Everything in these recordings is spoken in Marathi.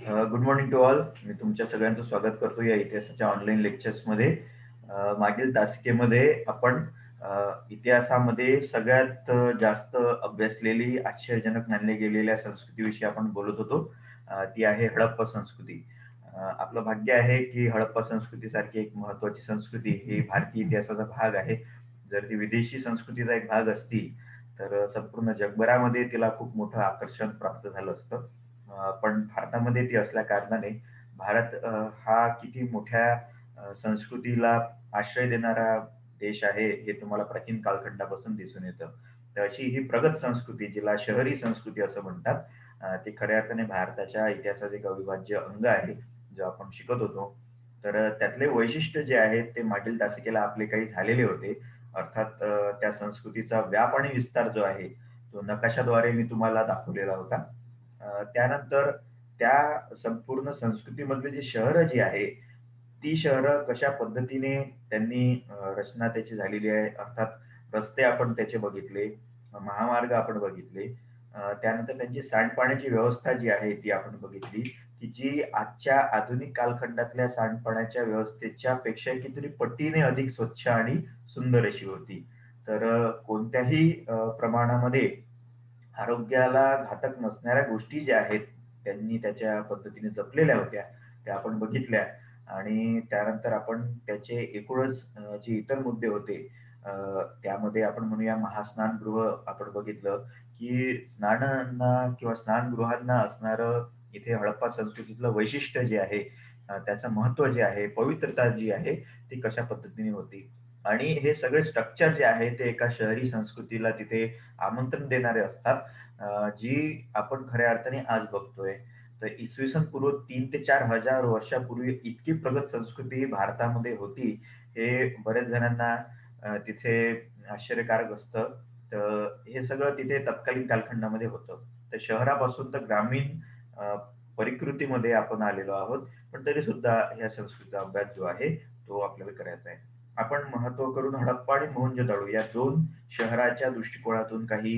Good morning to all. मी तुमच्या सगळ्यांचं स्वागत करतो या इतिहासाच्या ऑनलाईन लेक्चर्समध्ये. मागील तासिकेमध्ये आपण इतिहासामध्ये सगळ्यात जास्त अभ्यासलेली, आश्चर्यजनक मानल्या गेलेल्या संस्कृतीविषयी आपण बोलत होतो. ती आहे हडप्पा संस्कृती. आपलं भाग्य आहे की हडप्पा संस्कृतीसारखी एक महत्त्वाची संस्कृती ही भारतीय इतिहासाचा भाग आहे. जर ती विदेशी संस्कृतीचा एक भाग असती, तर संपूर्ण जगभरामध्ये तिला खूप मोठं आकर्षण प्राप्त झालं असतं. पण भारतामध्ये ती असल्या कारणाने भारत हा किती मोठ्या संस्कृतीला आश्रय देणारा देश आहे, हे तुम्हाला प्राचीन कालखंडापासून दिसून येतं. तर अशी ही प्रगत संस्कृती, जिला शहरी संस्कृती असं म्हणतात, ती खऱ्या अर्थाने भारताच्या इतिहासाचे एक अविभाज्य अंग आहे, जो आपण शिकत होतो. तर त्यातले वैशिष्ट्य जे आहे ते मागील तासिकेला आपले काही झालेले होते. अर्थात त्या संस्कृतीचा व्याप आणि विस्तार जो आहे, तो नकाशाद्वारे मी तुम्हाला दाखवलेला होता. त्यानंतर त्या संपूर्ण संस्कृतीमधली जी शहरं जी आहे, ती शहरं कशा पद्धतीने त्यांनी रचना त्याची झालेली आहे. अर्थात रस्ते आपण त्याचे बघितले, महामार्ग आपण बघितले. त्यानंतर त्यांची सांडपाण्याची व्यवस्था जी आहे ती आपण बघितली, की जी आजच्या आधुनिक कालखंडातल्या सांडपाण्याच्या व्यवस्थेच्या पेक्षा कितीतरी पटीने अधिक स्वच्छ आणि सुंदर अशी होती. तर कोणत्याही प्रमाणामध्ये आरोग्याला घातक नसणाऱ्या गोष्टी ज्या आहेत, त्यांनी त्याच्या पद्धतीने जपलेल्या होत्या, त्या आपण बघितल्या. आणि त्यानंतर आपण त्याचे एकूणच जे इतर मुद्दे होते, अ, त्यामध्ये आपण म्हणूया महास्नानगृह आपण बघितलं, की स्नानांना किंवा स्नानगृहांना असणारं इथे हडप्पा संस्कृतीतलं वैशिष्ट्य जे आहे, त्याचं महत्त्व जे आहे, पवित्रता जी आहे, ती कशा पद्धतीने होती. आणि हे सगळे स्ट्रक्चर जे आहे, ते एका शहरी संस्कृतीला तिथे आमंत्रण देणारे असतात, जी आपण खऱ्या अर्थाने आज बघतोय. तर इसवी सन पूर्व 3 ते 4 हजार वर्षापूर्वी इतकी प्रगत संस्कृती भारतामध्ये होती, हे बऱ्याच जणांना तिथे आश्चर्यकारक असतं. तर हे सगळं तिथे तत्कालीन कालखंडामध्ये होतं. तर शहरापासून तर ग्रामीण अ, परिकृतीमध्ये आपण आलेलो आहोत. पण तरीसुद्धा ह्या संस्कृतीचा अभ्यास जो आहे, तो आपल्याला करायचा आहे. आपण महत्त्व करून हडप्पा आणि मोहनजोदडो या 2 शहराच्या दृष्टिकोनातून काही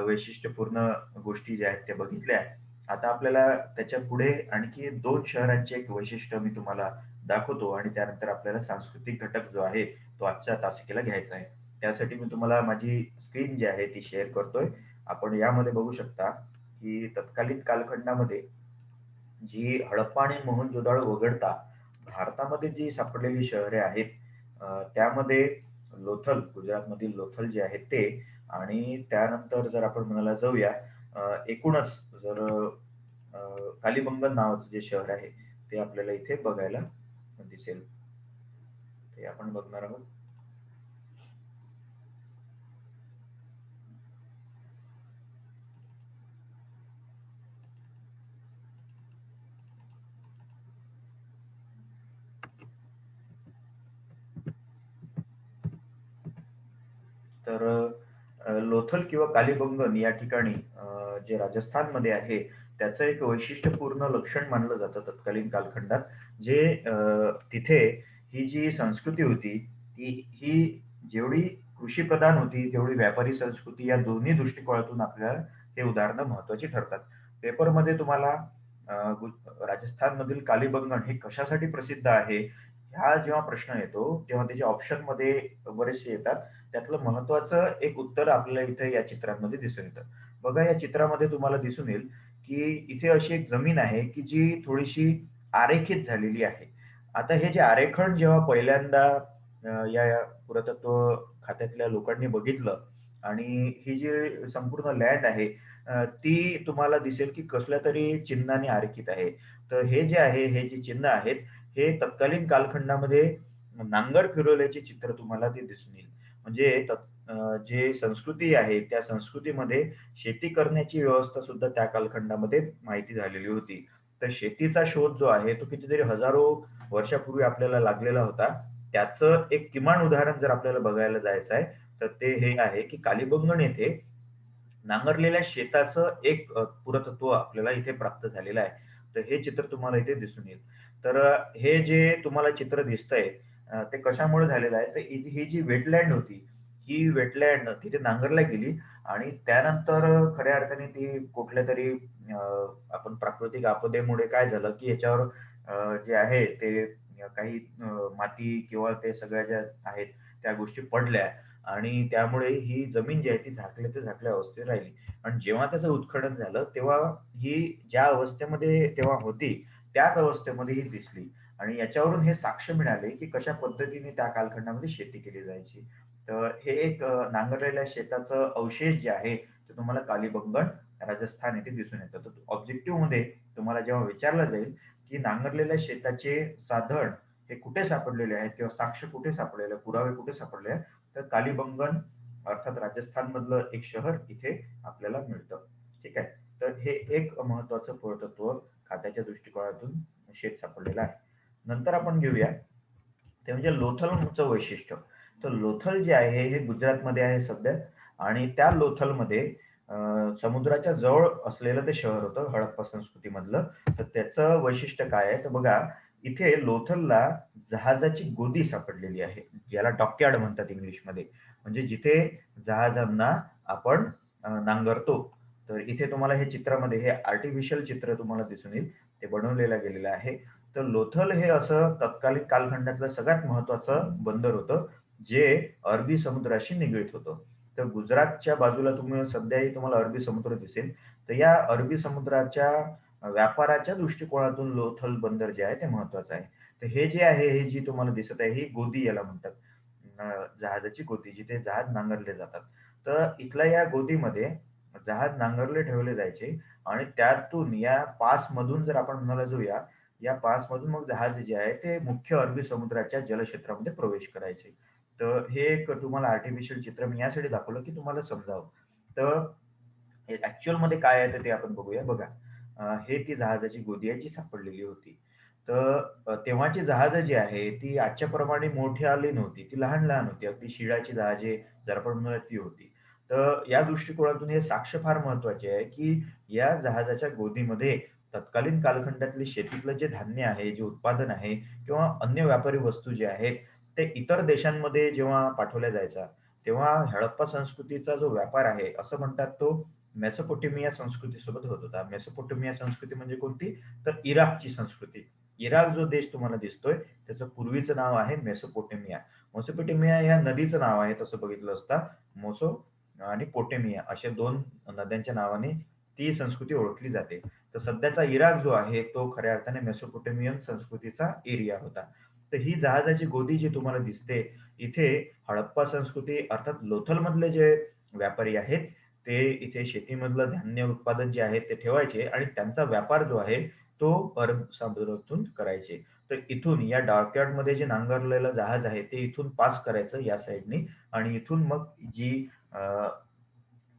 वैशिष्ट्यपूर्ण गोष्टी ज्या आहेत त्या बघितल्या. आता आपल्याला त्याच्या पुढे आणखी 2 शहरांचे एक वैशिष्ट्य मी तुम्हाला दाखवतो आणि त्यानंतर आपल्याला सांस्कृतिक घटक जो आहे, तो आजच्या तासिकेला घ्यायचा आहे. त्यासाठी मी तुम्हाला माझी स्क्रीन जी आहे ती शेअर करतोय. आपण यामध्ये बघू शकता, की तत्कालीन कालखंडामध्ये जी हडप्पा आणि मोहनजोदडो वगळता भारतामध्ये जी सापडलेली शहरे आहेत, त्यामध्ये लोथल, गुजरातमधील लोथल जे आहे ते, आणि त्यानंतर जर आपण म्हणायला जाऊया, एकूणच जर कालिबंगन नावाचं जे शहर आहे, ते आपल्याला इथे बघायला दिसेल. ते आपण बघणार आहोत. तर लोथल किंवा कालिबंगन या ठिकाणी, जे राजस्थानमध्ये आहे, त्याचं एक वैशिष्ट्यपूर्ण लक्षण मानलं जातं तत्कालीन कालखंडात. जे तिथे ही जी संस्कृती होती, ही जेवढी कृषीप्रधान होती, तेवढी व्यापारी संस्कृती, या दोन्ही दृष्टिकोनातून आपल्याला हे उदाहरणं महत्त्वाची ठरतात. पेपरमध्ये तुम्हाला राजस्थानमधील कालिबंगन हे कशासाठी प्रसिद्ध आहे, हा जेव्हा प्रश्न येतो, तेव्हा त्याच्या ऑप्शनमध्ये बरेचसे येतात. त्यातलं महत्वाचं एक उत्तर आपल्याला इथे या चित्रांमध्ये दिसून येतं. बघा, या चित्रामध्ये तुम्हाला दिसून येईल, की इथे अशी एक जमीन आहे, की जी थोडीशी आरेखित झालेली आहे. आता हे जे आरेखन जेव्हा पहिल्यांदा या पुरातत्व खात्यातल्या लोकांनी बघितलं, आणि ही जी संपूर्ण लँड आहे, ती तुम्हाला दिसेल, की कसल्यातरी चिन्हाने आरेखित आहे. तर हे जे आहे, हे जे चिन्ह आहेत, हे तत्कालीन कालखंडामध्ये नांगर फिरवल्याचे चित्र तुम्हाला ते दिसून येईल. म्हणजे जे संस्कृती आहे, त्या संस्कृतीमध्ये शेती करण्याची व्यवस्था सुद्धा त्या कालखंडामध्ये माहिती झालेली होती. तर शेतीचा शोध जो आहे, तो कितीतरी हजारो वर्षापूर्वी आपल्याला लागलेला होता. त्याचं एक किमान उदाहरण जर आपल्याला बघायला जायचं आहे, तर ते हे आहे, की कालिबंगन येथे नांगरलेल्या शेताचं एक पुरातत्व आपल्याला इथे प्राप्त झालेलं आहे. तर हे चित्र तुम्हाला इथे दिसून येईल. तर हे जे तुम्हाला चित्र दिसतंय, ते कशामुळे झालेलं आहे, तर ही जी वेटलँड होती, ही वेटलँड तिथे नांगरल्या गेली आणि त्यानंतर खऱ्या अर्थाने ती कुठल्यातरी आपण प्राकृतिक आपदेमुळे काय झालं, की याच्यावर जे आहे ते काही माती किंवा ते सगळ्या ज्या आहेत त्या गोष्टी पडल्या आणि त्यामुळे ही जमीन जी आहे ती झाकल्या ते झाकल्या अवस्थेत राहिली. आणि जेव्हा त्याचं उत्खनन झालं, तेव्हा ही ज्या अवस्थेमध्ये तेव्हा होती, त्याच अवस्थेमध्ये ही दिसली. आणि याच्यावरून हे साक्ष मिळाले, की कशा पद्धतीने त्या कालखंडामध्ये शेती केली जायची. तर हे एक नांगरलेल्या शेताचं अवशेष जे आहे, ते तुम्हाला कालीबंगन, राजस्थान येथे दिसून येतं. तर ऑब्जेक्टिव्हमध्ये तुम्हाला जेव्हा विचारलं जाईल, की नांगरलेल्या शेताचे साधन हे कुठे सापडलेले आहेत किंवा साक्ष कुठे सापडलेले आहेत, पुरावे कुठे सापडले आहेत, तर कालीबंगन अर्थात राजस्थानमधलं एक शहर इथे आपल्याला मिळतं. ठीक आहे. तर हे एक महत्त्वाचं पुरातत्व खात्याच्या दृष्टिकोनातून शेत सापडलेलं आहे. नंतर आपण घेऊया ते म्हणजे लोथलचं वैशिष्ट्य. तर लोथल जे आहे हे गुजरातमध्ये आहे सध्या आणि त्या लोथलमध्ये समुद्राच्या जवळ असलेलं ते शहर होतं हडप्पा संस्कृतीमधलं. तर त्याचं वैशिष्ट्य काय आहे? तर बघा इथे लोथलला जहाजाची गोदी सापडलेली आहे. ज्याला डॉकयार्ड म्हणतात इंग्लिशमध्ये. म्हणजे जिथे जहाजांना आपण नांगरतो. तर इथे तुम्हाला हे चित्रामध्ये हे आर्टिफिशियल चित्र तुम्हाला दिसून येईल. ते बनवलेलं गेलेलं आहे. तर लोथल हे असं तत्कालीन कालखंडातलं सगळ्यात महत्वाचं बंदर होतं, जे अरबी समुद्राशी निगडीत होतं. तर गुजरातच्या बाजूला सध्याही तुम्हाला अरबी समुद्र दिसेल. तर या अरबी समुद्राच्या व्यापाराच्या दृष्टिकोनातून लोथल बंदर जे आहे ते महत्वाचं आहे. तर हे जे आहे, हे जी तुम्हाला दिसत आहे, ही गोदी याला म्हणतात. जहाजाची गोदी, जिथे जहाज नांगरले जातात. तर इथल्या या गोदीमध्ये जहाज नांगरले ठेवले जायचे आणि त्यातून या पासमधून जर आपण म्हणायला जाऊया, या पासमधून मग जहाज जे आहे ते मुख्य अरबी समुद्राच्या जलक्षेत्रामध्ये प्रवेश करायचे. तर हे एक तुम्हाला आर्टिफिशियल चित्र मी यासाठी दाखवलं, की तुम्हाला समजावं. तर ॲक्चुअलमध्ये काय आहे तर ते आपण बघूया. बघा, हे ती जहाजाची गोदी आहे जी सापडलेली होती. तर तेव्हाची जहाजं जी आहे ती आजच्या प्रमाणे मोठी नव्हती. ती लहान-लहान होती. अगदी शिडाची जहाजे जर आपण म्हणूया ती होती. तर या दृष्टिकोनातून हे साक्ष फार महत्वाचे आहे, की या जहाजाच्या गोदीमध्ये तत्कालीन कालखंडातले शेतीतलं जे धान्य आहे, जे उत्पादन आहे किंवा अन्य व्यापारी वस्तू जे आहेत, ते इतर देशांमध्ये जेव्हा पाठवल्या जायच्या, तेव्हा हडप्पा संस्कृतीचा जो व्यापार आहे, असं म्हणतात तो मेसोपोटेमिया संस्कृतीसोबत होत होता. मेसोपोटेमिया संस्कृती म्हणजे कोणती? तर इराकची संस्कृती. इराक जो देश तुम्हाला दिसतोय, त्याचं पूर्वीचं नाव आहे मेसोपोटेमिया. मेसोपोटेमिया या नदीचं नाव आहे तसं बघितलं असता. मोसो आणि पोटेमिया अशा 2 नद्यांच्या नावाने ती संस्कृती ओळखली जाते. तर सध्याचा इराक जो आहे, तो खऱ्या अर्थाने मेसोपोटेमियन संस्कृतीचा एरिया होता. तर ही जहाजाची गोदी जी तुम्हाला दिसते, इथे हडप्पा संस्कृती अर्थात लोथलमधले जे व्यापारी आहेत, ते इथे शेतीमधलं धान्य उत्पादन जे आहे ते ठेवायचे आणि त्यांचा व्यापार जो आहे, तो अरब समुद्रातून करायचे. तर इथून या डॉकयार्डमध्ये जे नांगरलेलं जहाज आहे, ते इथून पास करायचं या साइडनी आणि इथून मग जी अ,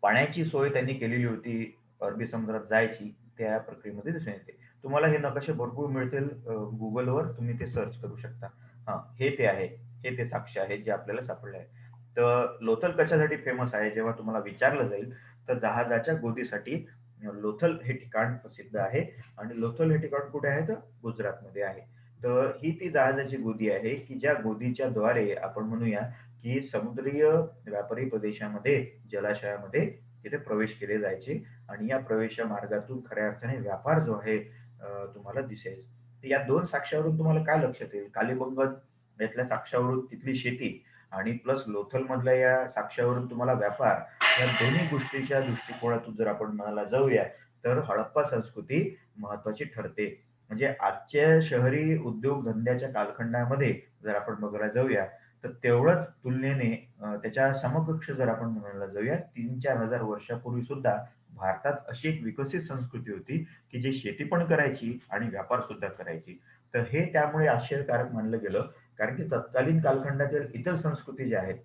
पाण्याची सोय त्यांनी केलेली होती अरबी समुद्रात जायची, त्या प्रक्रियेमध्ये दिसून येते. तुम्हाला हे नकाशे भरपूर मिळतील Googleवर तुम्ही ते सर्च करू शकता. हां, हे ते आहे. हे ते साक्ष आहेत जे आपल्याला सापडले आहे. तर लोथल कशासाठी फेमस आहे? जेव्हा तुम्हाला विचारलं जाईल, तर जहाजाच्या गोदीसाठी लोथल हे ठिकाण प्रसिद्ध आहे आणि लोथल हे ठिकाण कुठे आहे? तर गुजरातमध्ये आहे. तर ही ती जहाजाची गोदी आहे, की ज्या गोदीच्या द्वारे आपण म्हणूया, की समुद्रीय व्यापारी प्रदेशामध्ये, जलाशयामध्ये तिथे प्रवेश केले जायचे आणि या प्रवेश मार्गातून खऱ्या अर्थाने व्यापार जो आहे तुम्हाला दिसेल. तर या 2 साक्ष्यावरून तुम्हाला काय लक्षात येईल? कालीबंगन यातल्या साक्ष्यावरून तिथली शेती आणि प्लस लोथलमधल्या या साक्ष्यावरून तुम्हाला व्यापार, या दोन्ही गोष्टीच्या दृष्टिकोनातून जर आपण म्हणायला जाऊया, तर हडप्पा संस्कृती महत्त्वाची ठरते. म्हणजे आजच्या शहरी उद्योग-धंद्याच्या कालखंडामध्ये जर आपण बघायला जाऊया, तर तेवढंच तुलनेने त्याच्या समकक्ष जर आपण म्हणायला जाऊया 3,000-4,000 वर्षापूर्वी सुद्धा भारतात अशी एक विकसित संस्कृती होती, की जी शेती पण करायची आणि व्यापार सुद्धा करायची. तर हे त्यामुळे आश्चर्यकारक मानलं गेलं, कारण की तत्कालीन कालखंडातील इतर संस्कृती ज्या आहेत,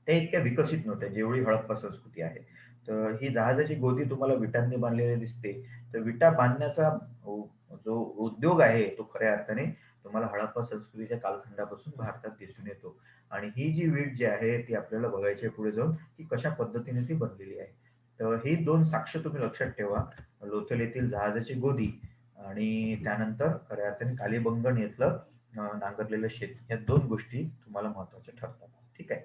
त्या इतक्या विकसित नव्हत्या, जेवढी हडप्पा संस्कृती आहे. तर ही जहाजाची गोदी तुम्हाला विटांनी बांधलेली दिसते. तर विटा बांधण्याचा उ जो उद्योग आहे, तो खऱ्या अर्थाने तुम्हाला हडप्पा संस्कृतीच्या कालखंडापासून भारतात दिसून येतो. आणि ही जी वीट जी आहे, ती आपल्याला बघायची आहे पुढे जाऊन, की कशा पद्धतीने ती बनलेली आहे. तर ही 2 साक्ष तुम्ही लक्षात ठेवा. लोथल येथील जहाजाची गोदी आणि त्यानंतर खऱ्या अर्थाने कालीबंगन येथलं नांगरलेलं शेत. या 2 गोष्टी तुम्हाला महत्त्वाच्या ठरतात. ठीक आहे.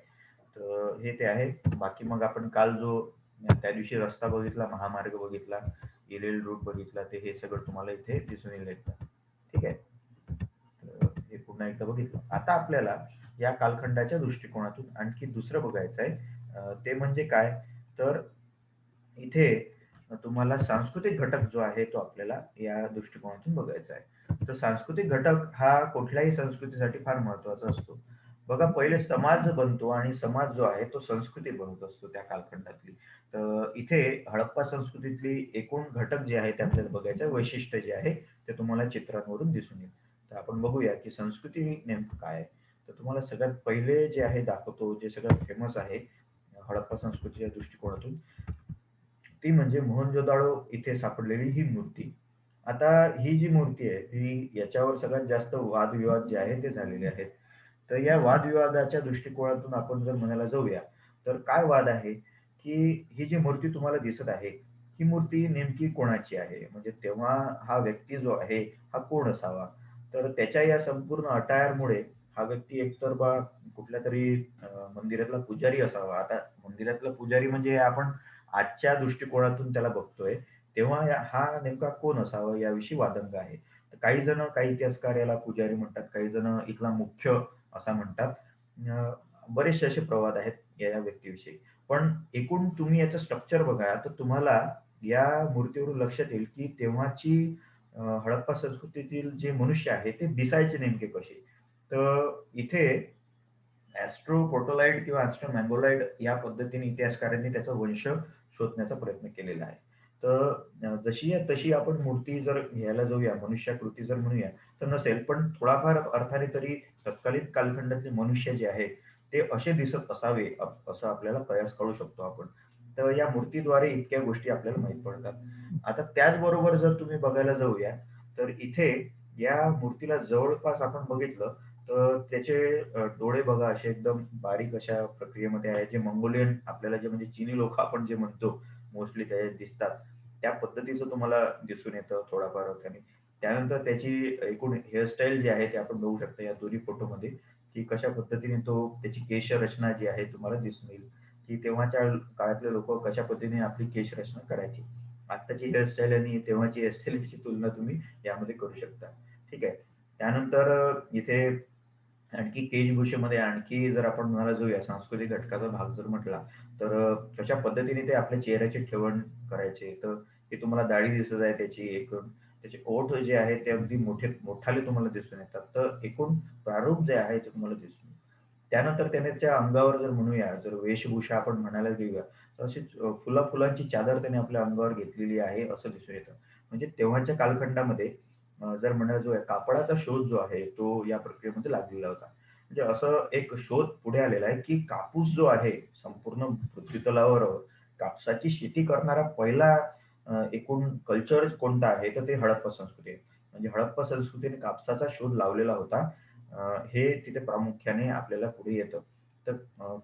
तर हे ते आहे. बाकी मग आपण काल जो त्या दिवशी रस्ता बघितला, महामार्ग बघितला, एरियल रूट बघितला, ते हे सगळं तुम्हाला इथे दिसून येईल एकदा. ठीक आहे. तर हे पुन्हा एकदा बघितलं. आता आपल्याला या कालखंडाच्या दृष्टिकोनातून आणखी दुसरं बघायचं आहे. ते म्हणजे काय? तर इथे तुम्हाला सांस्कृतिक घटक जो आहे तो आपल्याला या दृष्टिकोनातून बघायचा आहे. तर सांस्कृतिक घटक हा कुठल्याही संस्कृतीसाठी फार महत्वाचा असतो. बघा, पहिले समाज बनतो आणि समाज जो आहे तो संस्कृती बनत असतो त्या कालखंडातली. तर इथे हडप्पा संस्कृतीतली एकूण घटक जे आहे ते आपल्याला बघायचं, वैशिष्ट्य जे आहे ते तुम्हाला चित्रांवरून दिसून येईल. तर आपण बघूया की संस्कृती नेमकं काय आहे. तर तुम्हाला सगळ्यात पहिले जे आहे दाखवतो, जे सगळ्यात फेमस आहे हडप्पा संस्कृतीच्या दृष्टिकोनातून, ती म्हणजे मोहनजोदाडो इथे सापडलेली ही मूर्ती. आता ही जी मूर्ती आहे, ही याच्यावर सगळ्यात जास्त वादविवाद जे आहे ते झालेले आहेत. तर या वादविवादाच्या दृष्टिकोनातून आपण जर म्हणायला जाऊया, तर काय वाद आहे, की ही जी मूर्ती तुम्हाला दिसत आहे, ही मूर्ती नेमकी कोणाची आहे? म्हणजे तेव्हा हा व्यक्ती जो आहे, हा कोण असावा? तर त्याच्या या संपूर्ण अटायरमुळे हा व्यक्ती एकतर कुठल्यातरी मंदिरातला पुजारी असावा. आता मंदिरातला पुजारी म्हणजे आपण आजच्या दृष्टिकोनातून त्याला बघतोय, तेव्हा हा नेमका कोण असावा याविषयी वादंग आहे. तर काही जण, काही इतिहासकार याला पुजारी म्हणतात, काही जण इथला मुख्य असा म्हणतात. अ, बरेचसे असे प्रवाद आहेत या व्यक्तीविषयी. पण एकूण तुम्ही याचं स्ट्रक्चर बघा, तर तुम्हाला या मूर्तीवरून लक्षात येईल, की तेव्हाची हडप्पा संस्कृतीतील जे मनुष्य आहे, ते दिसायचे नेमके कसे. तर इथे ॲस्ट्रोपोटोलाइड किंवा ॲस्ट्रोमँगोलाइड या पद्धतीने इतिहासकारांनी त्याचा वंश शोधण्याचा प्रयत्न केलेला आहे. तर जशी आहे तशी आपण मूर्ती जर घ्यायला जाऊया, मनुष्याकृती जर म्हणूया, तर नसेल. पण थोडाफार अर्थाने तरी तत्कालीन कालखंडातले मनुष्य जे आहेत, ते असे दिसत असावे, असं आपल्याला कयास कळू शकतो आपण. तर या मूर्तीद्वारे इतक्या गोष्टी आपल्याला माहीत पडतात. आता त्याचबरोबर जर तुम्ही बघायला जाऊया, तर इथे या मूर्तीला जवळपास आपण बघितलं, तर त्याचे डोळे बघा असे एकदम बारीक अशा प्रक्रियेमध्ये आहे. जे मंगोलियन आपल्याला जे म्हणजे चीनी लोकं आपण जे म्हणतो, मोस्टली ते दिसतात. त्या पद्धतीचं तुम्हाला दिसून येतं थोड्याफार अर्थाने. त्यानंतर त्याची एकूण हेअरस्टाईल जी आहे, ते आपण बघू शकता या दोन्ही फोटोमध्ये, की कशा पद्धतीने त्याची केशरचना जी आहे तुम्हाला दिसून येईल, की तेव्हाच्या काळातले लोकं कशा पद्धतीने आपली केशरचना करायची. आत्ताची हेअरस्टाईल आणि तेव्हाची हेअरस्टाईलची तुलना तुम्ही यामध्ये करू शकता. ठीक आहे. त्यानंतर इथे आणखी वेशभूषेमध्ये आणखी जर आपण म्हणायला जाऊया, सांस्कृतिक घटकाचा भाग जर म्हटला, तर कशा पद्धतीने ते आपल्या चेहऱ्याची ठेवण करायचे. तर हे तुम्हाला दाढी दिसत आहे त्याची एकूण. त्याचे ओठ जे आहेत ते अगदी मोठाले तुम्हाला दिसून येतात. तर एकूण प्रारूप जे आहे ते तुम्हाला दिसून येतं. त्यानंतर त्याच्या अंगावर जर म्हणूया, जर वेशभूषा आपण म्हणायला गेऊया, तर अशीच फुला-फुलांची चादर त्याने आपल्या अंगावर घेतलेली आहे असं दिसून येतं. म्हणजे तेव्हाच्या कालखंडामध्ये जर म्हणायला जाऊया, कापडाचा शोध जो आहे तो या प्रक्रियेमध्ये लागलेला होता. म्हणजे असं एक शोध पुढे आलेला आहे, की कापूस जो आहे संपूर्ण पृथ्वीतलावर कापसाची शेती करणारा पहिला एकूण कल्चर कोणता आहे, तर ते हडप्पा संस्कृती आहे. म्हणजे हडप्पा संस्कृतीने कापसाचा शोध लावलेला होता. हे तिथे प्रामुख्याने आपल्याला पुढे येतं. तर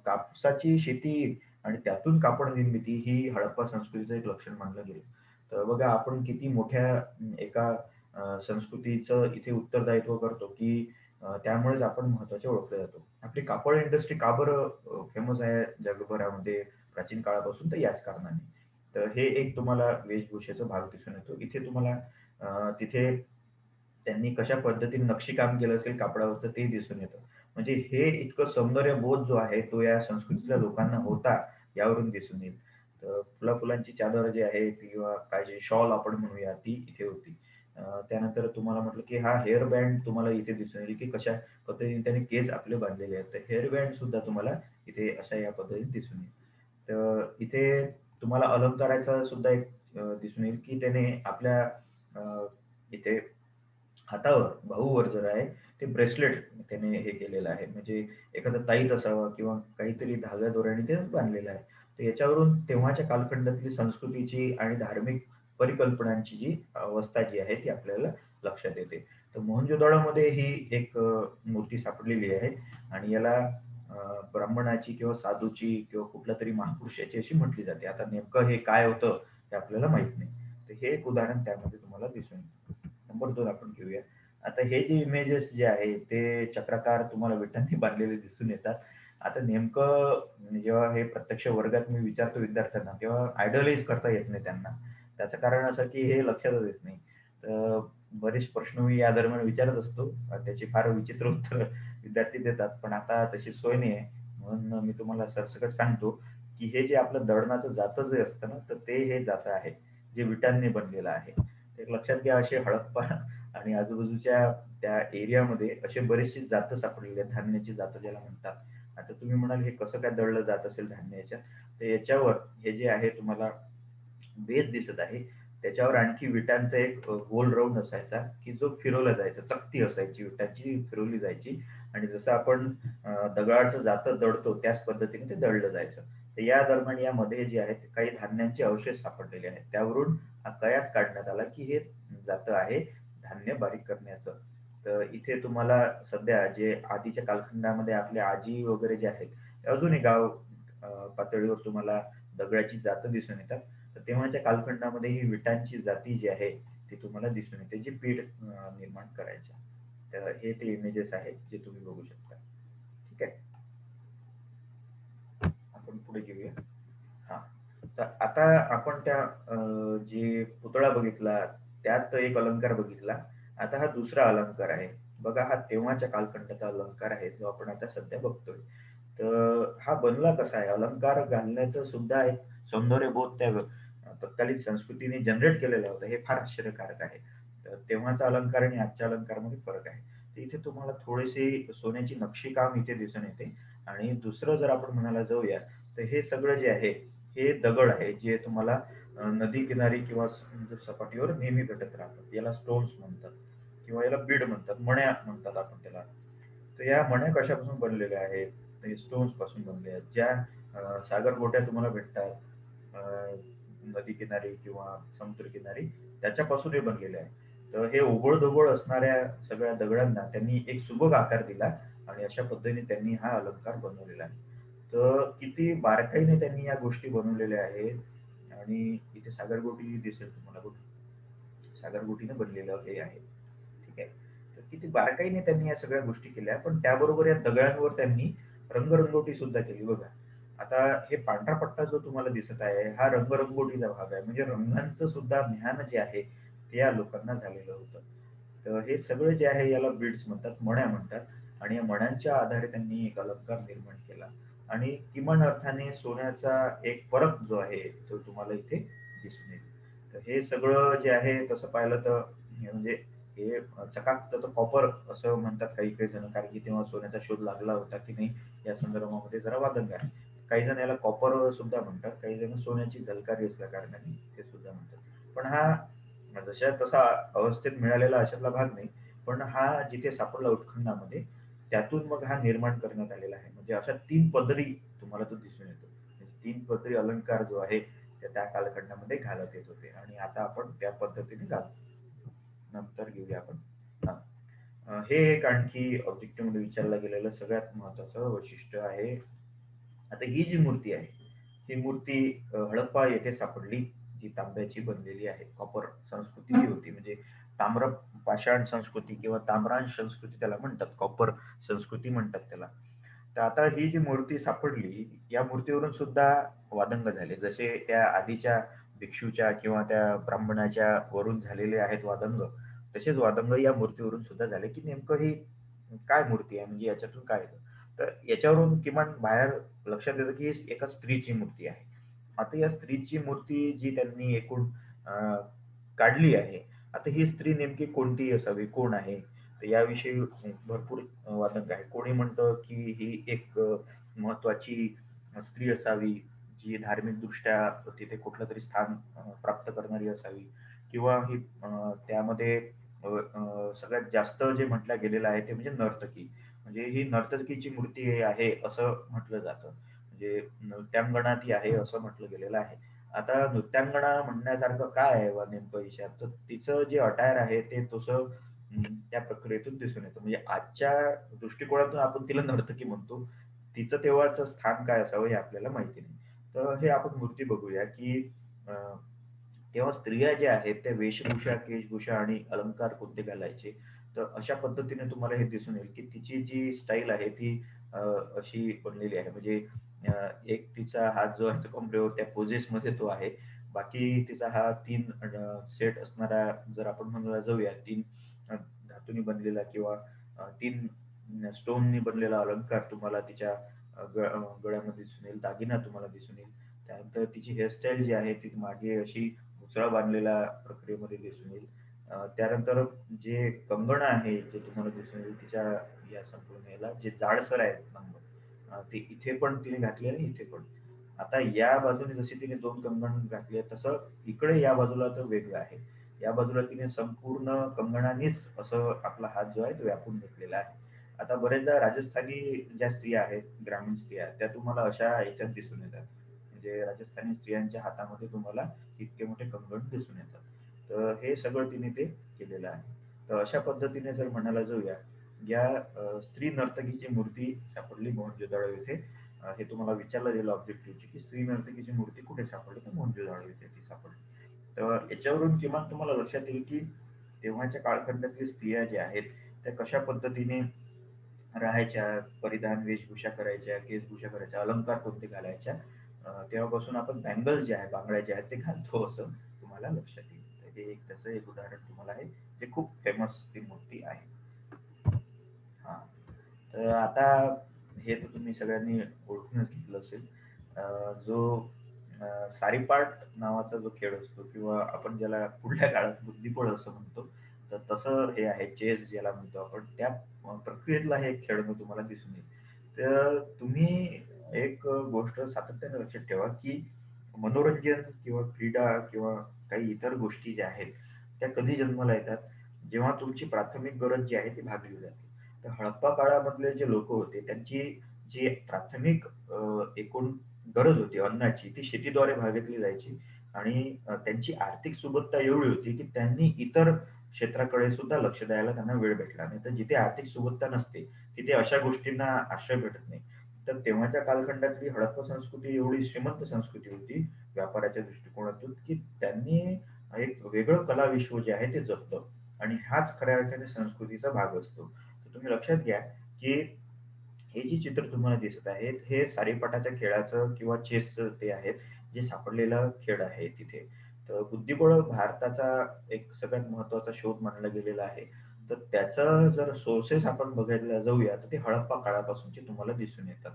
कापसाची शेती आणि त्यातून कापड निर्मिती ही हडप्पा संस्कृतीचं एक लक्षण मानलं गेलं. तर बघा, आपण किती मोठ्या एका संस्कृतीचं इथे उत्तरदायित्व करतो, की त्यामुळेच आपण महत्त्वाचे ओळखले जातो. आपली कापड इंडस्ट्री का बरं फेमस आहे जगभरामध्ये प्राचीन काळापासून? तर याच कारणाने. तर हे एक तुम्हाला वेशभूषेचा भाग दिसून येतो. इथे तुम्हाला तिथे त्यांनी कशा पद्धतीने नक्षीकाम केलं असेल कापडावरचं ते दिसून येतं. म्हणजे हे इतकं सौंदर्यबोध जो आहे तो या संस्कृतीतल्या लोकांना होता, यावरून दिसून येईल. तर फुला-फुलांची चादर जी आहे किंवा काय जे शॉल आपण म्हणूया ती इथे होती. त्यानंतर तुम्हाला म्हटलं, की हा हेअर बँड तुम्हाला इथे दिसून येईल, की कशा पद्धतीने त्याने केस आपले बांधलेले आहेत. तर हेअर बँड सुद्धा तुम्हाला इथे अशा या पद्धतीने दिसून येईल. तर इथे तुम्हाला अलंकाराचा सुद्धा एक दिसून येईल, की त्याने आपल्या इथे हातावर, बाहूवर जर आहे, ते ब्रेसलेट त्याने हे केलेलं आहे. म्हणजे एखादा ताईत असावा किंवा काहीतरी धाग्या-दोऱ्याने ते बांधलेलं आहे. तर याच्यावरून तेव्हाच्या कालखंडातली संस्कृतीची आणि धार्मिक परिकल्पनांची जी अवस्था जी आहे ती आपल्याला लक्षात येते. तर मोहनजोदडोमध्ये ही एक मूर्ती सापडलेली आहे आणि याला ब्राह्मणाची किंवा साधूची किंवा कुठल्यातरी महापुरुषाची अशी म्हटली जाते. आता नेमकं हे काय होतं हे आपल्याला माहीत नाही. तर हे एक उदाहरण त्यामध्ये तुम्हाला दिसून येतं. नंबर 2 आपण घेऊया. आता हे जे इमेजेस जे आहे ते चक्राकार तुम्हाला विटांनी बांधलेले दिसून येतात आता नेमकं जेव्हा हे प्रत्यक्ष वर्गात मी विचारतो विद्यार्थ्यांना, तेव्हा आयडॉलाइज करता येत नाही त्यांना. त्याचं कारण असं की हे लक्षातच येत नाही. तर बरेच प्रश्न मी या दरम्यान विचारत असतो. त्याची फार विचित्र उत्तरं विद्यार्थी देतात. पण आता तशी सोय नाही आहे. म्हणून मी तुम्हाला सरसकट सांगतो, की हे जे आपलं दळणाचं जातं जे असतं ना, तर ते हे जातं आहे, जे विटांनी बनलेलं आहे. एक लक्षात घ्या, असे हडप्पा आणि आजूबाजूच्या त्या एरियामध्ये असे बरेचसे जातं सापडलेले आहेत, धान्याची जातं ज्याला म्हणतात. आता तुम्ही म्हणाल हे कसं काय दळलं जात असेल धान्य याच्यात? तर याच्यावर हे जे आहे तुम्हाला बेस दिसत आहे. त्याच्यावर आणखी विटांचा एक गोल राउंड असायचा, की जो फिरवला जायचा. चकती असायची विटांची, फिरवली जायची आणि जसं आपण दगडाचं जातं दळतो त्याच पद्धतीने ते दळलं जायचं. तर या दरम्यान यामध्ये जे आहेत काही धान्यांचे अवशेष सापडलेले आहेत. त्यावरून हा कयास काढण्यात आला, की हे जातं आहे धान्य बारीक करण्याचं. तर इथे तुम्हाला सध्या जे आधीच्या कालखंडामध्ये आपल्या आजी वगैरे जे आहेत, ते अजूनही गाव पातळीवर तुम्हाला दगडाची जातं दिसून येतात. तर तेव्हाच्या कालखंडामध्ये ही विटांची जाती जी आहे, ती तुम्हाला दिसून येते, जी पीठ निर्माण करायच्या. तर हे ते इमेजेस आहेत, जे तुम्ही बघू शकता. ठीक आहे. आपण पुढे घेऊया. हां. तर आता आपण त्या जे पुतळा बघितला, त्यात एक अलंकार बघितला. आता हा दुसरा अलंकार आहे. बघा हा तेव्हाच्या कालखंडाचा अलंकार आहे, जो आपण आता सध्या बघतोय. तर हा बनला कसा आहे? अलंकार घालण्याचं सुद्धा एक सौंदर्यबोध त्या तत्कालीन संस्कृतीने जनरेट केलेला होता. हे फार आश्चर्यकारक आहे. तर तेव्हाचा अलंकार आणि आजच्या अलंकारामध्ये फरक आहे. तर इथे तुम्हाला थोडीशी सोन्याची नक्षीकाम इथे दिसून येते आणि दुसरं जर आपण म्हणायला जाऊया, तर हे सगळं जे आहे, हे दगड आहे, जे तुम्हाला नदी किनारी किंवा समुद्र सपाटीवर नेहमी भेटत राहतात. याला स्टोन्स म्हणतात किंवा याला बीड म्हणतात, मण्या म्हणतात आपण त्याला. तर या मण्या कशापासून बनलेल्या आहेत? तर स्टोन्स पासून बनलेल्या आहेत. ज्या सागरगोट्या तुम्हाला भेटतात नदीकिनारी किंवा समुद्रकिनारी, त्याच्यापासून हे बनलेले आहे. तर हे ओबड-धोबड असणाऱ्या सगळ्या दगडांना त्यांनी एक सुबक आकार दिला आणि अशा पद्धतीने त्यांनी हा अलंकार बनवलेला आहे. तर किती बारकाईने त्यांनी या गोष्टी बनवलेल्या आहेत आणि इथे सागरगोटी दिसेल तुम्हाला बघ. सागरगोटीने बनलेलं हे आहे. ठीक आहे. तर किती बारकाईने त्यांनी या सगळ्या गोष्टी केल्या. पण त्याबरोबर या दगडांवर त्यांनी रंगरंगोटी सुद्धा केली बघा. आता हे पांढरा पट्टा जो तुम्हाला दिसत आहे, हा रंगरंगोटीचा भाग आहे. म्हणजे रंगांचं सुद्धा ज्ञान जे आहे, ते या लोकांना झालेलं होतं. तर हे सगळं जे आहे याला बीड्स म्हणतात, मण्या म्हणतात आणि या मण्यांच्या आधारे त्यांनी एक अलंकार निर्माण केला आणि किमान अर्थाने सोन्याचा एक फरक जो आहे, तो तुम्हाला इथे दिसून येईल. तर हे सगळं जे आहे तसं पाहिलं तर हे म्हणजे हे चकाकतं कॉपर असं म्हणतात काही-काही जण, कारण की तेव्हा सोन्याचा शोध लागला होता की नाही या संदर्भामध्ये जरा वादंग आहे. काही जण याला कॉपर सुद्धा म्हणतात, काही जण सोन्याची झलकारी असल्या कारणाने ते सुद्धा म्हणतात. पण हा जशा तसा अवस्थेत मिळालेला अशातला भाग नाही. पण हा जिथे सापडला उत्खननामध्ये, त्यातून मग हा निर्माण करण्यात आलेला आहे. म्हणजे अशा 3 पदरी तुम्हाला तो दिसून येतो. म्हणजे 3 पदरी अलंकार जो आहे, ते त्या कालखंडामध्ये घालत येत होते आणि आता आपण त्या पद्धतीने घालतो. नंतर घेऊया आपण. हां. हे एक आणखी ऑब्जेक्टिव्हमध्ये विचारलं गेलेलं सगळ्यात महत्त्वाचं वैशिष्ट्य आहे. आता ही जी मूर्ती आहे, ही मूर्ती हडप्पा येथे सापडली, जी तांब्याची बनलेली आहे. कॉपर संस्कृती जी होती, म्हणजे ताम्र पाषाण संस्कृती किंवा ताम्रांश संस्कृती त्याला म्हणतात. कॉपर संस्कृती म्हणतात त्याला. तर आता ही जी मूर्ती सापडली, या मूर्तीवरून सुद्धा वादंग झाले. जसे त्या आधीच्या भिक्षूच्या किंवा त्या ब्राह्मणाच्या वरून झालेले आहेत वादंग, तसेच वादंग या मूर्तीवरून सुद्धा झाले, की नेमकं ही काय मूर्ती आहे? म्हणजे याच्यातून काय येतं? तर याच्यावरून किमान बाहेर लक्षात येतं, की ही एका स्त्रीची मूर्ती आहे. आता या स्त्रीची मूर्ती जी त्यांनी एकूण अ, काढली आहे. आता ही स्त्री नेमकी कोणती असावी? कोण आहे? तर याविषयी भरपूर वादंग आहे. कोणी म्हणतं, की ही एक महत्त्वाची स्त्री असावी, जी धार्मिकदृष्ट्या तिथे कुठलं तरी स्थान प्राप्त करणारी असावी किंवा ही त्यामध्ये सगळ्यात जास्त जे म्हटलं गेलेलं आहे, ते म्हणजे नर्तकी. म्हणजे ही नर्तकीची मूर्ती आहे, असं म्हटलं जातं. म्हणजे नृत्यांगना ती आहे, असं म्हटलं गेलेलं आहे. आता नृत्यांगना म्हणण्यासारखं काय आहे बा नेमकं विषयात? तर तिचं जे अटायर आहे, ते तसं त्या प्रक्रियेतून दिसून येतं. म्हणजे आजच्या दृष्टिकोनातून आपण तिला नर्तकी म्हणतो. तिचं तेव्हाचं स्थान काय असावं हे आपल्याला माहिती नाही. तर हे आपण मूर्ती बघूया, की अ, तेव्हा स्त्रिया ज्या आहेत त्या वेशभूषा, केशभूषा आणि अलंकार कोणते घालायचे. तर अशा पद्धतीने तुम्हाला हे दिसून येईल, की तिची जी स्टाईल आहे ती अ, अशी बनलेली आहे. म्हणजे एक तिचा हात जो आहे तो कमरेवर त्या पोझेसमध्ये तो आहे. बाकी तिचा हा 3 सेट असणारा, जर आपण म्हणायला जाऊया, 3 धातूने बनलेला किंवा 3 स्टोननी बनलेला अलंकार तुम्हाला तिच्या गळ्यामध्ये दिसून येईल. दागिना तुम्हाला दिसून येईल. त्यानंतर तिची हेअरस्टाईल जी आहे ती मागे अशी मुसळा बांधलेल्या प्रक्रियेमध्ये दिसून येईल. त्यानंतर जे कंगण आहे जे तुम्हाला दिसून येईल तिच्या या संपूर्ण याला, जे जाडसर आहेत कंगण, ते इथे पण तिने घातले आणि इथे पण. आता या बाजूने जशी तिने 2 कंगण घातली आहेत, तसं इकडे या बाजूला तर वेगळं आहे. या बाजूला तिने संपूर्ण कंगणानेच असं आपला हात जो आहे तो व्यापून घेतलेला आहे. आता बरेचदा राजस्थानी ज्या स्त्रिया आहेत, ग्रामीण स्त्रिया, त्या तुम्हाला अशा ह्याच्यात दिसून येतात. म्हणजे राजस्थानी स्त्रियांच्या हातामध्ये तुम्हाला इतके मोठे कंगण दिसून येतात. तर हे सगळं तिने ते केलेलं आहे. तर अशा पद्धतीने जर म्हणायला जाऊया, या स्त्री नर्तकीची मूर्ती सापडली मोहनजोदडो येथे. हे तुम्हाला विचारलं गेलं ऑब्जेक्टिव्हची, की स्त्री नर्तकीची मूर्ती कुठे सापडली? तर मोहनजोदडो येथे ती सापडली. तर याच्यावरून किमान तुम्हाला लक्षात येईल, की तेव्हाच्या कालखंडातल्या स्त्रिया ज्या आहेत, त्या कशा पद्धतीने राहायच्या, परिधान, वेशभूषा करायच्या, केशभूषा करायच्या, अलंकार कोणते घालायच्या. तेव्हापासून आपण बँगल्स जे आहे, बांगड्या ज्या आहेत, ते घालतो असं तुम्हाला लक्षात येईल. तर हे एक त्याचं एक उदाहरण तुम्हाला आहे, जे खूप फेमस ती मूर्ती आहे. हां. तर आता हे तर तुम्ही सगळ्यांनी ओळखूनच घेतलं असेल. जो सारीपाट नावाचा जो खेळ असतो किंवा आपण ज्याला पुढल्या काळात बुद्धिबळ असं म्हणतो, तर तसं हे आहे, चेस ज्याला म्हणतो आपण, त्या प्रक्रियेतला हे खेळणं तुम्हाला दिसून येईल. तर तुम्ही एक गोष्ट सातत्याने लक्षात ठेवा, की मनोरंजन किंवा क्रीडा किंवा काही इतर गोष्टी ज्या आहेत, त्या कधी जन्माला येतात? जेव्हा तुमची प्राथमिक गरज जी आहे ती भागली जाते. तर हडप्पा काळामधले जे लोकं होते, त्यांची जी प्राथमिक एकूण गरज होती अन्नाची, ती शेतीद्वारे भागवली जायची आणि त्यांची आर्थिक सुबत्ता एवढी होती, की त्यांनी इतर क्षेत्राकडे सुद्धा लक्ष द्यायला त्यांना वेळ भेटला नाही. तर जिथे आर्थिक सुबत्ता नसते, तिथे अशा गोष्टींना आश्रय भेटत नाही. तर तेव्हाच्या कालखंडातली हडप्पा संस्कृती एवढी श्रीमंत संस्कृती होती व्यापाराच्या दृष्टिकोनातून, की त्यांनी एक वेगळं कलाविश्व जे आहे ते जपलं आणि हाच खऱ्या अर्थाने संस्कृतीचा भाग असतो. तर तुम्ही लक्षात घ्या, की हे जी चित्र तुम्हाला दिसत आहेत, हे सारीपाटाच्या खेळाचं किंवा चेसचं ते आहेत, जे सापडलेला खेळ आहे तिथे. तर बुद्धिबळ भारताचा एक सगळ्यात महत्त्वाचा शोध मानला गेलेला आहे. तर त्याचं जर सोर्सेस आपण बघायला जाऊया, तर ते हडप्पा काळापासूनचे तुम्हाला दिसून येतात.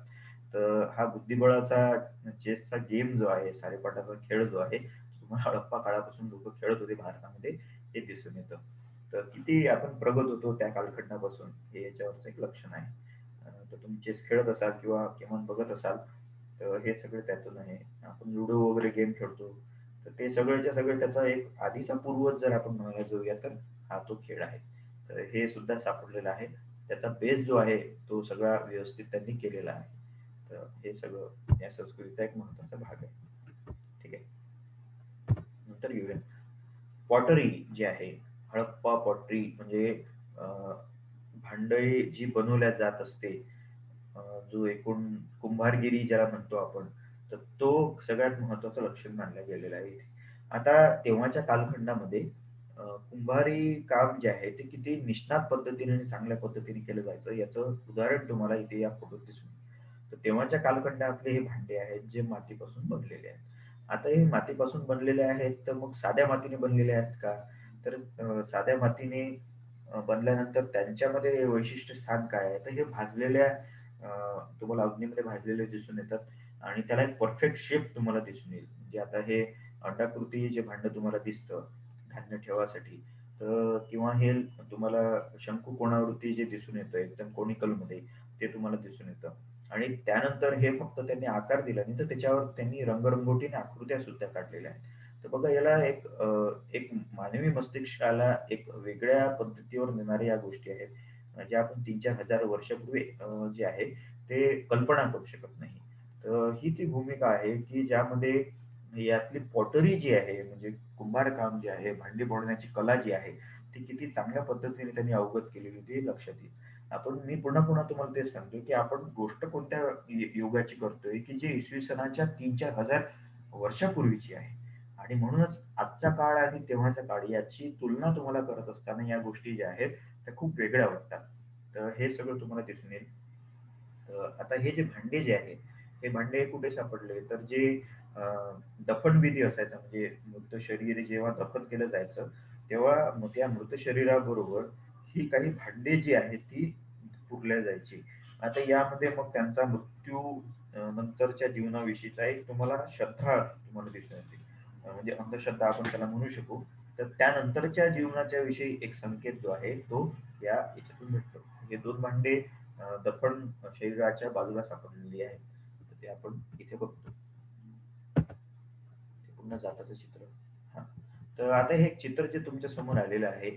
तर हा बुद्धिबळाचा चेसचा गेम जो आहे, सारीपाटाचा खेळ जो आहे, तुम्हाला हडप्पा काळापासून लोकं खेळत होते भारतामध्ये, हे दिसून येतं. तर किती आपण प्रगत होतो त्या कालखंडापासून, हे याच्यावरचं एक लक्षण आहे. तर तुम्ही चेस खेळत असाल किंवा किमान बघत असाल, तर हे सगळं त्यातून आहे. आपण लुडो वगैरे गेम खेळतो. तर ते सगळेच्या सगळे त्याचा एक आधीचा पूर्वज जर आपण म्हणायला जाऊया, तर हा तो खेळ आहे. तर हे सुद्धा सापडलेलं आहे. त्याचा बेस जो आहे, तो सगळा व्यवस्थित त्यांनी केलेला आहे. तर हे सगळं या संस्कृतीचा एक महत्त्वाचा भाग आहे. ठीक आहे. नंतर घेऊया पॉटरी जी आहे. हडप्पा पॉटरी म्हणजे अ, भांडी जी बनवल्या जात असते, अ, जो एकूण कुंभारगिरी ज्याला म्हणतो आपण, तर तो सगळ्यात महत्त्वाचं लक्षण मानलं गेलेलं आहे इथे. आता तेव्हाच्या कालखंडामध्ये कुंभारी काम जे आहे ते किती निष्णात पद्धतीने आणि चांगल्या पद्धतीने केलं जायचं, याचं उदाहरण तुम्हाला इथे या फोटोत दिसून येईल. तर तेव्हाच्या कालखंडातले हे भांडे आहेत, जे मातीपासून बनलेले आहेत. आता हे मातीपासून बनलेले आहेत, तर मग साध्या मातीने बनलेले आहेत का? तर साध्या मातीने बनल्यानंतर त्यांच्यामध्ये वैशिष्ट्य स्थान काय आहे? तर हे भाजलेल्या तुम्हाला अग्नीमध्ये भाजलेले दिसून येतात आणि त्याला एक परफेक्ट शेप तुम्हाला दिसून येईल. म्हणजे आता हे अंडाकृती जे भांडं तुम्हाला दिसतं धान्य ठेवासाठी, तर किंवा हे तुम्हाला शंकुकोनावरती जे दिसून येतं एकदम कोनिकलमध्ये, ते तुम्हाला दिसून येतं आणि त्यानंतर हे फक्त त्यांनी आकार दिला नाही, तर त्याच्यावर त्यांनी रंगरंगोटीने आकृत्या सुद्धा काढलेल्या आहेत. तर बघा याला एक मानवी मस्तिष्काला एक वेगळ्या पद्धतीवर नेणाऱ्या या गोष्टी आहेत. ज्या आपण 3,000-4,000 वर्षापूर्वी जे आहे ते कल्पना करू शकत नाही. तर ही ती भूमिका आहे, की ज्यामध्ये यातली पॉटरी जी आहे, म्हणजे कुंभारकाम जे आहे, भांडी फोडण्याची कला जी आहे, ती किती चांगल्या पद्धतीने त्यांनी अवगत केलेली होती हे लक्षात येईल. मी पुन्हा-पुन्हा तुम्हाला तेच सांगतोय, की आपण गोष्ट कोणत्या युगाची करतोय, की जी इसवी सनाच्या 3,000-4,000 वर्षापूर्वीची आहे. आणि म्हणूनच आजचा काळ आणि तेव्हाचा काळ याची तुलना तुम्हाला करत असताना या गोष्टी ज्या आहेत, त्या खूप वेगळ्या वाटतात. तर हे सगळं तुम्हाला दिसून येईल. आता हे जे भांडे जे आहे, हे भांडे कुठे सापडले? तर जे अ, दफनविधी असायचा म्हणजे मृत शरीर जेव्हा दफन केलं जायचं, तेव्हा त्या मृत शरीराबरोबर ही काही भांडे जी आहेत ती पुरल्या जायची. आता यामध्ये मग त्यांचा मृत्यू नंतरच्या जीवनाविषयीचा एक तुम्हाला श्रद्धा तुम्हाला दिसून येते. म्हणजे अंधश्रद्धा आपण त्याला म्हणू शकू. तर त्यानंतरच्या जीवनाच्या विषयी एक संकेत जो आहे तो या याच्यातून भेटतो. हे 2 भांडे दफन शरीराच्या बाजूला सापडलेली आहेत. तर ते आपण इथे बघतो. ते पुन्हा जाताचं चित्र. हां. तर आता हे चित्र जे तुमच्या समोर आलेलं आहे,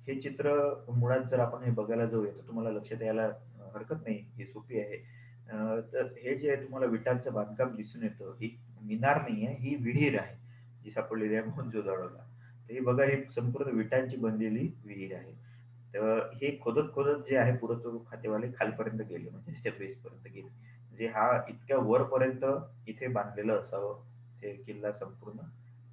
हे चित्र मुळात जर आपण हे बघायला जाऊया तर तुम्हाला लक्षात यायला हरकत नाही. हे सोपी आहे. तर हे जे आहे तुम्हाला विटांचं बांधकाम दिसून येतं. ही मिनार नाहीये, ही विहीर आहे. जी सापडलेली आहे मोहनजोदडोला. तर हे बघा हे संपूर्ण विटांची बनलेली विहीर आहे. तर हे खोदत-खोदत जे आहे पुरातत्व खातेवाले खालपर्यंत गेले म्हणजे त्याच्या बेसपर्यंत गेले. म्हणजे हा इतक्या वरपर्यंत इथे बांधलेलं असावं ते किल्ला संपूर्ण.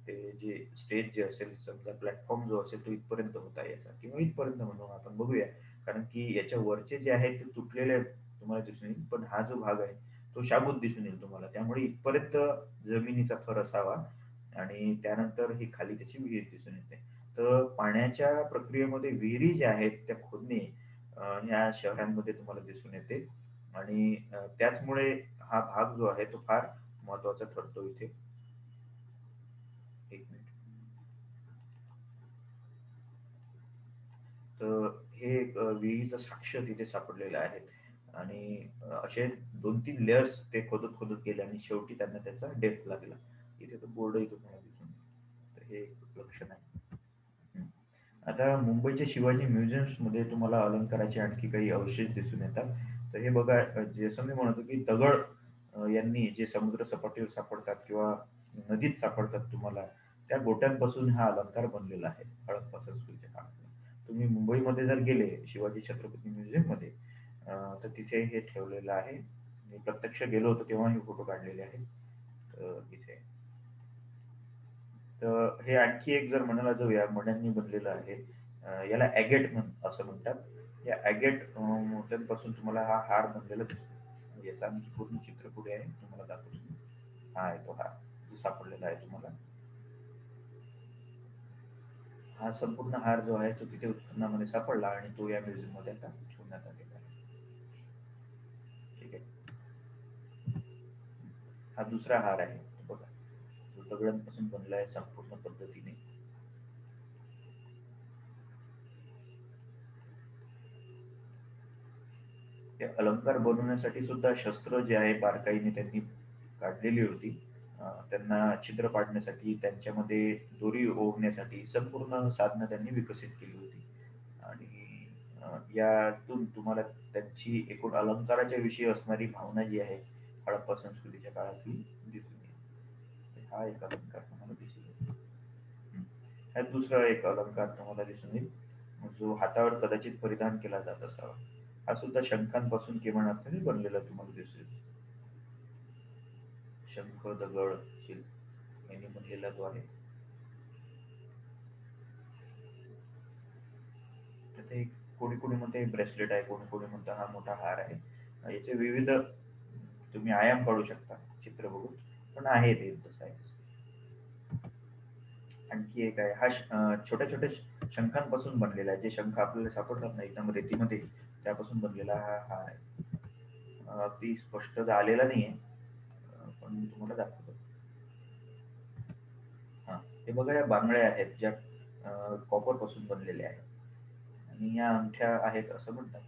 ते जे स्टेज जे असेल समजा प्लॅटफॉर्म जो असेल तो इथपर्यंत होता याचा किंवा इथपर्यंत म्हणून आपण बघूया. कारण की याच्या वरचे जे आहेत ते तुटलेले आहेत तुम्हाला दिसून येईल. पण हा जो भाग आहे तो शाबूत दिसून येईल तुम्हाला. त्यामुळे इथपर्यंत जमिनीचा थर असावा आणि त्यानंतर ही खाली त्याची विहीर दिसून येते. तर पाण्याच्या प्रक्रियेमध्ये विहिरी ज्या आहेत त्या खोदणे ह्या शहरांमध्ये तुम्हाला दिसून येते आणि त्याचमुळे हा भाग जो आहे तो फार महत्त्वाचा ठरतो इथे. 1 मिनिट. तर हे एक विहिरीचं साक्ष तिथे सापडलेलं आहे आणि असे 2-3 लेयर्स ते खोदत-खोदत गेले आणि शेवटी त्यांना त्याचा डेप्थ लागला. इथे तो बोर्डही तुम्हाला दिसून येईल. तर हे एक लक्षण आहे. हं. आता मुंबईच्या शिवाजी म्युझियम्समध्ये तुम्हाला अलंकाराचे आणखी काही अवशेष दिसून येतात. तर हे बघा जसं मी म्हणतो की दगड यांनी जे समुद्र सपाटीवर सापडतात किंवा नदीत सापडतात तुम्हाला, त्या गोट्यांपासून हा अलंकार बनलेला आहे हडप्पा संस्कृतीच्या काळातला. तुम्ही मुंबईमध्ये जर गेले शिवाजी छत्रपती म्युझियममध्ये तर तिथे हे ठेवलेलं आहे. मी प्रत्यक्ष गेलो होतो तेव्हा हे फोटो काढलेले आहेत. इथे. तर हे आणखी एक जर म्हणायला जाऊया मण्यांनी बनलेलं आहे. याला ॲगेट असं म्हणतात. या ॲगेट मोत्यांपासून तुम्हाला हा हार बनलेला दिसतो. याचं आणखी पूर्ण चित्र पुढे आहे. तुम्हाला दाखवतो. हा आहे तो हार जो सापडलेला आहे तुम्हाला. हा संपूर्ण हार जो आहे तो तिथे उत्खननामध्ये सापडला आणि तो या म्युझियममध्ये आता ठेवण्यात आलेला आहे. ठीक आहे. हा दुसरा हार आहे. तो बघा. जो दगडांपासून बनला आहे संपूर्ण पद्धतीने. ते अलंकार बनवण्यासाठी सुद्धा शस्त्र जे आहे बारकाईने त्यांनी काढलेली होती. त्यांना छिद्र पाडण्यासाठी, त्यांच्यामध्ये दोरी ओवण्यासाठी संपूर्ण साधनं त्यांनी विकसित केली होती. आणि यातून तुम्हाला त्यांची एकूण अलंकाराच्या विषयी असणारी भावना जी आहे, हडप्पा संस्कृतीच्या काळातली दिसून येईल. हा एक अलंकार तुम्हाला दिसून येईल. हं. ह्यात दुसरा एक अलंकार तुम्हाला दिसून येईल, जो हातावर कदाचित परिधान केला जात असावा. हा सुद्धा शंखांपासून किमान अर्थाने बनलेला तुम्हाला दिसेल. शंख, दगड, शिल्प यांनी बनलेला जो आहे. तर ते कोणी कोणी म्हणते ब्रेसलेट आहे, कोणी कोणी म्हणतं हा मोठा हार आहे. याचे विविध तुम्ही आयाम काढू शकता चित्र बघून. पण आहे ते तसं आहे तसं. आणखी एक आहे. हा छोट्या-छोट्या शंखांपासून बनलेला आहे. जे शंख आपल्याला सापडतात ना एकदम रेतीमध्ये, त्यापासून बनलेला हा हार आहे. अगदी स्पष्ट आलेला नाहीये. पण मी तुम्हाला दाखवतो. हां. हे बघा या बांगड्या आहेत ज्या कॉपरपासून बनलेल्या आहेत आणि या अंगठ्या आहेत असं म्हणतात.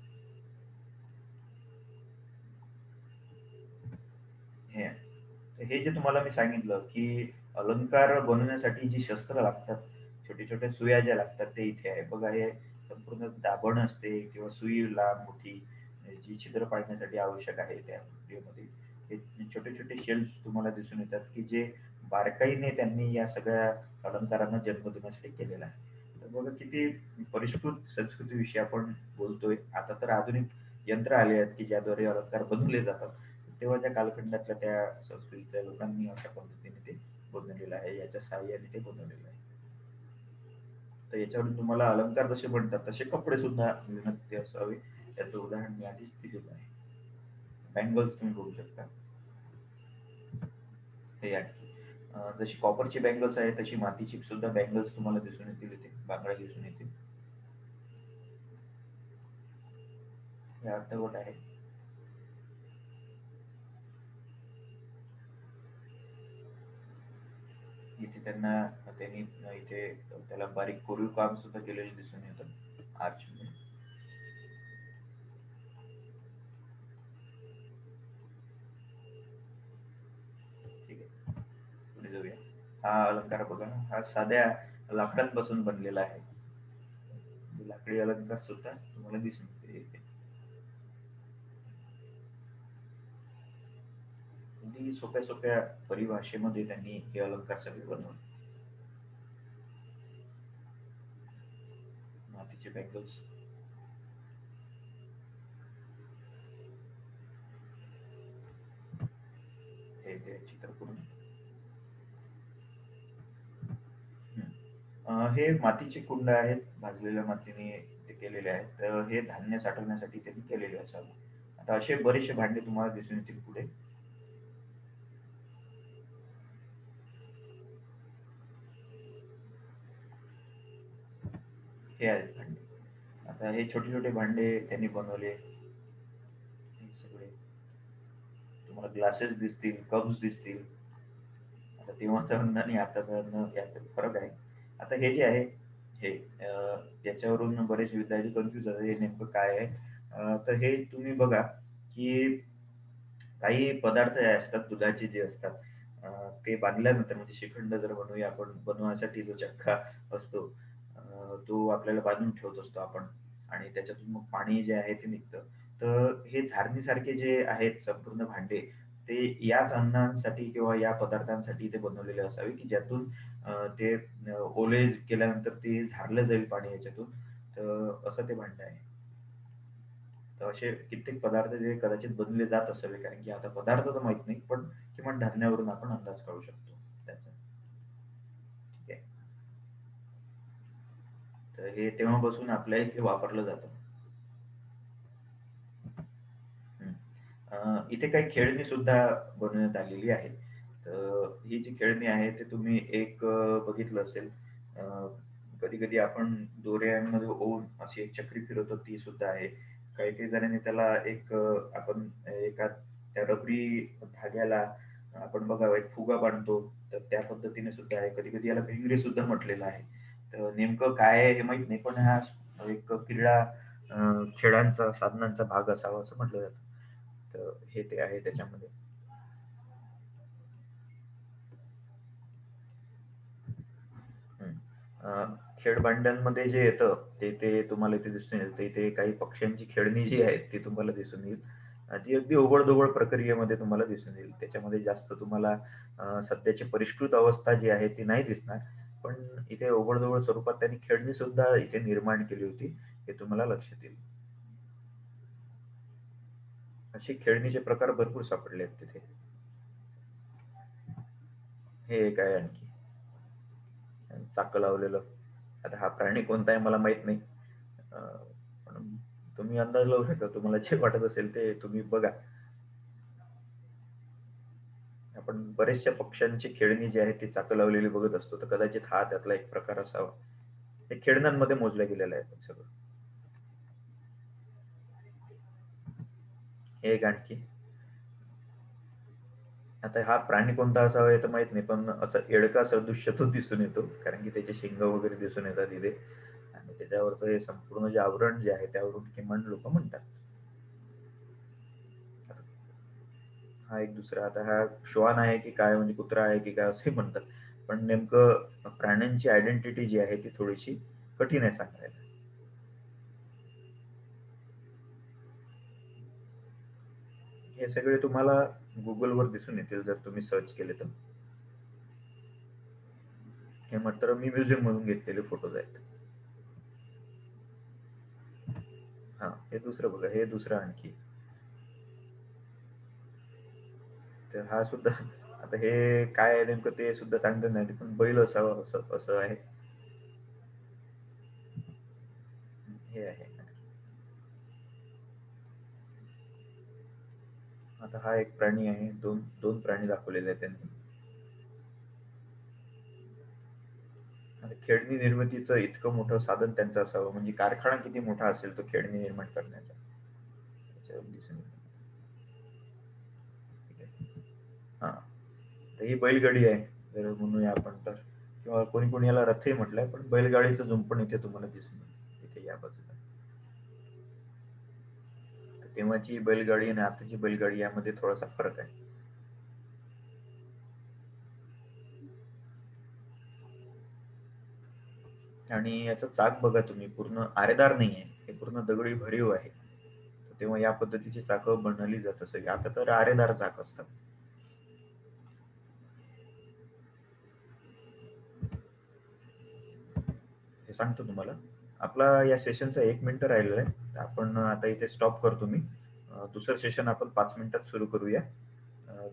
हे आहे. तर हे जे तुम्हाला मी सांगितलं, की अलंकार बनवण्यासाठी जी शस्त्र लागतात, छोट्या-छोट्या सुया ज्या लागतात ते इथे आहे. बघा हे संपूर्ण दाभण असते किंवा सुई लांब मोठी जी छिद्र पाडण्यासाठी आवश्यक आहे त्या प्रक्रियेमध्ये. हे छोटे-छोटे शेल्स तुम्हाला दिसून येतात, की जे बारकाईने त्यांनी या सगळ्या अलंकारांना जन्म देण्यासाठी केलेला आहे. तर बघा किती परिष्कृत संस्कृतीविषयी आपण बोलतोय. आता तर आधुनिक यंत्र आले आहेत, की ज्याद्वारे अलंकार बनवले जातात. तेव्हाच्या कालखंडातल्या त्या संस्कृतीच्या लोकांनी अशा पद्धतीने ते बनवलेलं आहे. याच्या सहाय्याने ते बनवलेलं आहे. तर याच्यावरून तुम्हाला अलंकार जसे बनतात, तसे कपडे सुद्धा विणते असावे याचं उदाहरण मी आधीच दिलेलं आहे. बँगल्स तुम्ही बघू शकता. हे आणखी जशी कॉपरची बँगल्स आहे तशी मातीची सुद्धा बँगल्स तुम्हाला दिसून येतील इथे, बांगड्या दिसून येतील. हे अर्धवट आहे. इथे त्यांनी इथे त्याला बारीक कोरीव काम सुद्धा केलेले दिसून येतं आर्च मध्ये. ठीक आहे, पुढे जाऊया. हा अलंकार बघा, हा साध्या लाकडांपासून बनलेला आहे. लाकडी अलंकार सुद्धा तुम्हाला दिसून येते इथे. अगदी सोप्या सोप्या परिभाषेमध्ये त्यांनी हे अलंकार सगळे बनवले. मातीचे बँगल्स. हे ते चित्र पूर्ण. हे मातीचे कुंड आहेत, भाजलेल्या मातीने ते केलेले आहेत. तर हे धान्य साठवण्यासाठी त्यांनी केलेले असावे. आता असे बरेचसे भांडे तुम्हाला दिसून येतील पुढे. हे आहेत भांडे. आता हे छोटे छोटे भांडे त्यांनी बनवले. हे सगळे तुम्हाला ग्लासेस दिसतील, कप्स दिसतील. आता तेव्हाचं अन्न आणि आताचं अन्न यात फरक आहे. आता हे जे आहे हे याच्यावरून बरेच विद्यार्थी कन्फ्युज झाले हे नेमकं काय आहे. तर हे तुम्ही बघा की काही पदार्थ जे असतात दुधाचे जे असतात ते बांधल्यानंतर म्हणजे श्रीखंड जर बनवूया आपण, बनवण्यासाठी जो चक्का असतो तो आपल्याला बांधून ठेवत असतो आपण, आणि त्याच्यातून मग पाणी जे आहे ते निघतं. तर हे झारणीसारखे जे आहेत संपूर्ण भांडे, ते याच अन्नांसाठी किंवा या पदार्थांसाठी ते बनवलेले असावे की ज्यातून ते ओले केल्यानंतर ते झारलं जाईल पाणी याच्यातून. तर असं ते भांडं आहे. तर असे कित्येक पदार्थ जे कदाचित बनवले जात असावे, कारण की आता पदार्थ तर माहित नाही, पण किमान धान्यावरून आपण अंदाज काढू शकतो त्याचा. ठीक आहे. तर हे तेव्हापासून आपल्या इथे वापरलं जातं. हं. इथे काही खेळणी सुद्धा बनवण्यात आलेली आहे. तर ही जी खेळणी आहे ते तुम्ही एक बघितलं असेल. कधी-कधी आपण दोऱ्यांमध्ये ओवून अशी एक चक्री फिरवतो ती सुद्धा आहे. काही-काही जणांनी त्याला एक आपण एका त्या रबरी धाग्याला आपण बघा एक फुगा बांधतो, तर त्या पद्धतीने सुद्धा आहे. कधी-कधी याला भिंगरी सुद्धा म्हटलेलं आहे. तर नेमकं काय आहे हे माहीत नाही, पण हा एक क्रीडा खेळांचा साधनांचा भाग असावा असं म्हटलं जातं. तर हे ते आहे त्याच्यामध्ये. हं. अ, खेळभांड्यांमध्ये जे येतं ते तुम्हाला इथे दिसून येईल. तर इथे काही पक्ष्यांची खेळणी जी आहेत ती तुम्हाला दिसून येईल. ती अगदी ओबड प्रक्रियेमध्ये तुम्हाला दिसून येईल. त्याच्यामध्ये जास्त तुम्हाला सध्याची परिष्कृत अवस्था जी आहे ती नाही दिसणार. पण इथे ओबड स्वरूपात त्यांनी खेळणी सुद्धा इथे निर्माण केली होती. हे तुम्हाला लक्षात येईल. असे खेळणीचे प्रकार भरपूर सापडले आहेत तिथे. हे एक आहे आणखी. चाकं लावलेलं. आता हा प्राणी कोणता आहे मला माहीत नाही. अ, पण तुम्ही अंदाज लावू शकता. तुम्हाला जे वाटत असेल ते तुम्ही बघा. आपण बऱ्याचशा पक्ष्यांची खेळणी जी आहे ती चाकं लावलेली बघत असतो. तर कदाचित हा त्यातला एक प्रकार असावा. हे खेळण्यांमध्ये मोजल्या गेलेलं आहे पण सगळं. हे एक आणखी. आता हा प्राणी कोणता असावा हे तर माहीत नाही. पण असं एडका सदृश्य तो दिसून येतो. कारण की त्याचे शिंग वगैरे दिसून येतात इथे. आणि त्याच्यावरचं हे संपूर्ण जे आवरण जे आहे त्यावरून किमान लोकं म्हणतात. आता हा एक दुसरा. आता हा श्वान आहे की काय म्हणजे कुत्रा आहे की काय असंही म्हणतात. पण नेमकं प्राण्यांची आयडेंटिटी जी आहे ती थोडीशी कठीण आहे सांगायला. हे सगळे तुम्हाला Googleवर दिसून येतील जर तुम्ही सर्च केले तर. हे मात्र मी म्युझियममधून घेतलेले फोटोज आहेत. हां, हे दुसरं बघा, हे दुसरं आणखी. तर हा सुद्धा आता हे काय आहे नेमकं ते सुद्धा सांगता नाही येत, पण बैल असावा असं असं आहे. हे आहे. आता हा एक प्राणी आहे, दोन दोन प्राणी दाखवलेले आहेत त्यांनी. आता खेळणी निर्मितीचं इतकं मोठं साधन त्यांचं असावं, म्हणजे कारखाना किती मोठा असेल तो खेळणी निर्माण करण्याचा. त्याच्यावर दिसून येतं. ठीक आहे. हा, तर ही बैलगाडी आहे, जर म्हणूया आपण तर, किंवा कोणी कोणी याला रथही म्हटलंय, पण बैलगाडीचं जुंप पण इथे तुम्हाला दिसून येईल इथे या बाजूला. तर तेव्हाची बैलगाडी आणि आताची बैलगाडी यामध्ये थोडासा फरक आहे. आणि याचं चाक बघा तुम्ही, पूर्ण आरेदार नाहीये, हे पूर्ण दगडी भरीव आहे. तर तेव्हा या पद्धतीची चाकं बनवली जात असेल. आता तर आरेदार चाक असतात. हे सांगतो तुम्हाला. आपला या सेशनचा 1 मिनिट राहिलेला आहे. तर आपण आता इथे स्टॉप करतो मी. दुसरं सेशन आपण 5 मिनिटात सुरू करूया.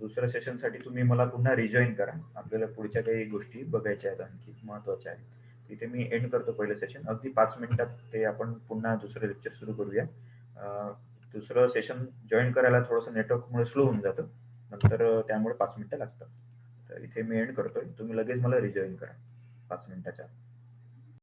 दुसऱ्या सेशनसाठी तुम्ही मला पुन्हा रिजॉइन करा. आपल्याला पुढच्या काही गोष्टी बघायच्या आहेत आणखी महत्त्वाच्या आहेत. तिथे मी एंड करतो पहिलं सेशन. अगदी 5 मिनिटात ते आपण पुन्हा दुसरं लेक्चर सुरू करूया. दुसरं सेशन जॉइन करायला थोडंसं नेटवर्कमुळे स्लो होऊन जातं. नंतर त्यामुळे 5 मिनिटं लागतात. तर इथे मी एंड करतोय. तुम्ही लगेच मला रिजॉइन करा 5 मिनिटाच्या आत.